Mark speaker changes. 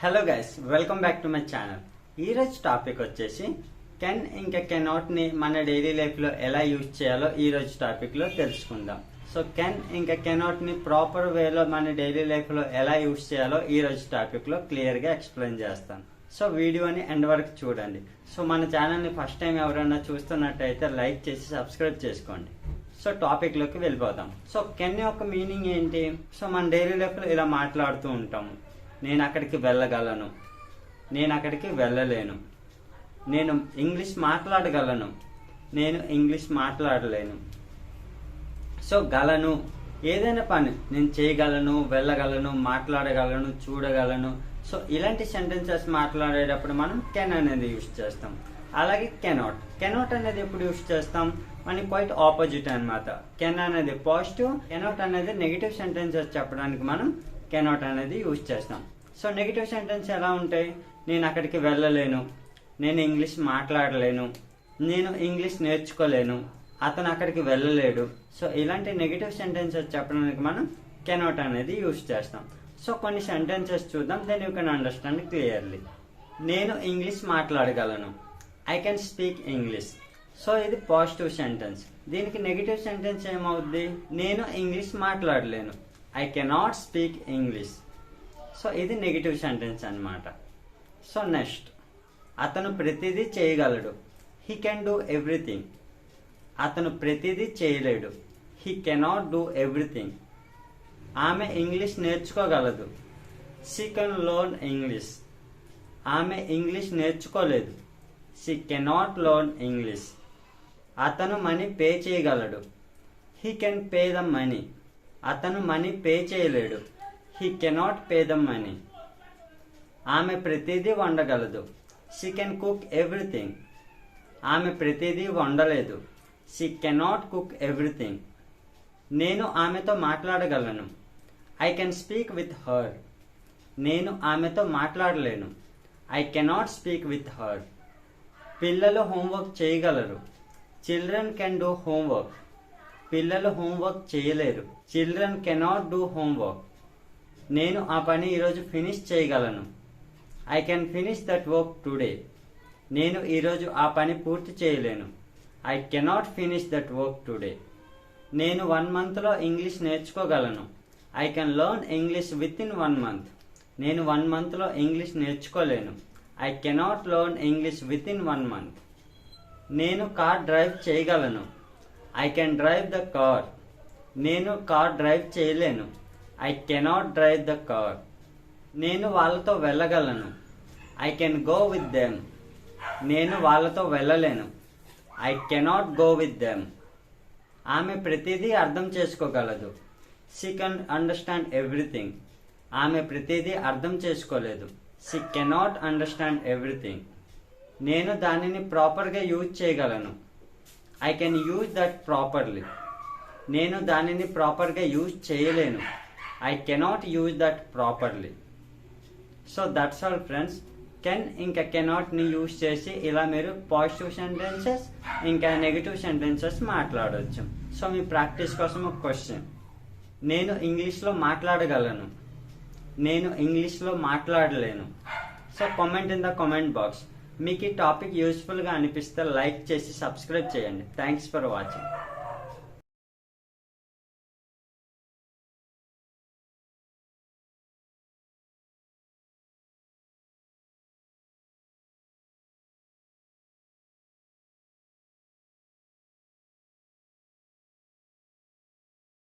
Speaker 1: Hello guys, welcome back to my channel. ఈరోజు topic వచ్చేసి can ఇంకా కెనాట్ ని మన డైలీ లైఫ్ లో ఎలా యూజ్ చేయాలో ఈ రోజు టాపిక్ లో తెలుసుకుందాం. సో కెన్ ఇంకా కెనాట్ ని ప్రాపర్ వేలో మన డైలీ లైఫ్ లో ఎలా యూజ్ చేయాలో ఈ రోజు టాపిక్ లో క్లియర్ గా ఎక్స్ప్లెయిన్ చేస్తాను. సో వీడియోని ఎండ్ వరకు చూడండి. సో మన ఛానల్ ని ఫస్ట్ టైం ఎవరైనా చూస్తున్నట్టయితే లైక్ చేసి సబ్స్క్రైబ్ చేసుకోండి. సో టాపిక్ లోకి వెళ్ళిపోతాం. సో కెన్ యొక్క మీనింగ్ ఏంటి? సో మన డైలీ లైఫ్ లో ఇలా మాట్లాడుతూ ఉంటాము. నేను అక్కడికి వెళ్ళగలను, నేను అక్కడికి వెళ్ళలేను, నేను ఇంగ్లీష్ మాట్లాడగలను, నేను ఇంగ్లీష్ మాట్లాడలేను. సో గలను ఏదైనా పని నేను చేయగలను, వెళ్ళగలను, మాట్లాడగలను, చూడగలను. సో ఇలాంటి సెంటెన్సెస్ మాట్లాడేటప్పుడు మనం కెన్ అనేది యూజ్ చేస్తాం. అలాగే కెనాట్, కెనాట్ అనేది ఎప్పుడు యూజ్ చేస్తాం? మనకి క్వైట్ ఆపోజిట్ అనమాట. కెన్ అనేది పాజిటివ్, కెనాట్ అనేది నెగిటివ్ సెంటెన్సెస్ చెప్పడానికి మనం కెనాట్ అనేది యూజ్ చేస్తాం. సో నెగిటివ్ సెంటెన్స్ ఎలా ఉంటాయి? నేను అక్కడికి వెళ్ళలేను, నేను ఇంగ్లీష్ మాట్లాడలేను, నేను ఇంగ్లీష్ నేర్చుకోలేను, అతను అక్కడికి వెళ్ళలేడు. సో ఇలాంటి నెగిటివ్ సెంటెన్సెస్ చెప్పడానికి మనం కెనాట్ అనేది యూజ్ చేస్తాం. సో కొన్ని సెంటెన్సెస్ చూద్దాం, then you can understand clearly. నేను ఇంగ్లీష్ మాట్లాడగలను, I can speak English. So ఇది పాజిటివ్ సెంటెన్స్. దీనికి నెగిటివ్ సెంటెన్స్ ఏమవుద్ది? నేను ఇంగ్లీష్ మాట్లాడలేను, I cannot speak English. So ఇది నెగిటివ్ సెంటెన్స్ అన్నమాట. సో నెక్స్ట్, అతను ప్రతిదీ చేయగలడు, హీ కెన్ డూ ఎవ్రీథింగ్. అతను ప్రతిదీ చేయలేడు, హీ కెనాట్ డూ ఎవ్రీథింగ్. ఆమె ఇంగ్లీష్ నేర్చుకోగలదు, షీ కెన్ లెర్న్ ఇంగ్లీష్. ఆమె ఇంగ్లీష్ నేర్చుకోలేదు, షీ కెనాట్ లెర్న్ ఇంగ్లీష్. అతను మనీ పే చేయగలడు, he can pay the money. అతను మనీ పే చేయలేడు, he cannot pay the money. ఆమె ప్రతిదీ వండగలదు, షీ కెన్ కుక్ ఎవ్రీథింగ్. ఆమె ప్రతిదీ వండలేదు, షీ కెనాట్ కుక్ ఎవ్రీథింగ్. నేను ఆమెతో మాట్లాడగలను, I can speak with her. నేను ఆమెతో మాట్లాడలేను, I cannot speak with her. పిల్లలు హోంవర్క్ చేయగలరు, చిల్డ్రన్ కెన్ డూ హోంవర్క్. పిల్లలు హోంవర్క్ చేయలేరు, చిల్డ్రన్ కెనాట్ డూ హోంవర్క్. నేను ఆ పని ఈరోజు ఫినిష్ చేయగలను, I can finish that work today. నేను ఈరోజు ఆ పని పూర్తి చేయలేను, I cannot finish that work today. నేను 1 monthలో ఇంగ్లీష్ నేర్చుకోగలను, I can learn English with in 1 month. నేను 1 monthలో ఇంగ్లీష్ నేర్చుకోలేను, I cannot learn English with in 1 month. నేను కార్ డ్రైవ్ చేయగలను, I can drive the car. నేను కార్ డ్రైవ్ చేయలేను, I cannot drive the car. నేను వాళ్ళతో వెళ్ళగలను, I can go with them. నేను వాళ్ళతో వెళ్ళలేను, I cannot go with them. ఆమె ప్రతిదీ అర్థం చేసుకోగలదు, షీ కెన్ అండర్స్టాండ్ ఎవ్రీథింగ్. ఆమె ప్రతిదీ అర్థం చేసుకోలేదు, షీ కెనాట్ అండర్స్టాండ్ ఎవ్రీథింగ్. నేను దానిని ప్రాపర్గా యూజ్ చేయగలను, I can use that properly. నేను దానిని ప్రాపర్గా యూజ్ చేయలేను, I cannot use that properly. So that's all friends. Can ఇంకా కెనాట్ ని యూజ్ చేసి ఇలా మీరు పాజిటివ్ సెంటెన్సెస్ ఇంకా నెగిటివ్ సెంటెన్సెస్ మాట్లాడవచ్చు. సో మీ ప్రాక్టీస్ కోసం ఒక క్వశ్చన్. నేను ఇంగ్లీష్లో మాట్లాడగలను, నేను ఇంగ్లీష్లో మాట్లాడలేను. So comment in the comment box. మీకు ఈ టాపిక్ యూస్ఫుల్గా అనిపిస్తే లైక్ చేసి సబ్స్క్రైబ్ చేయండి. Thanks for watching.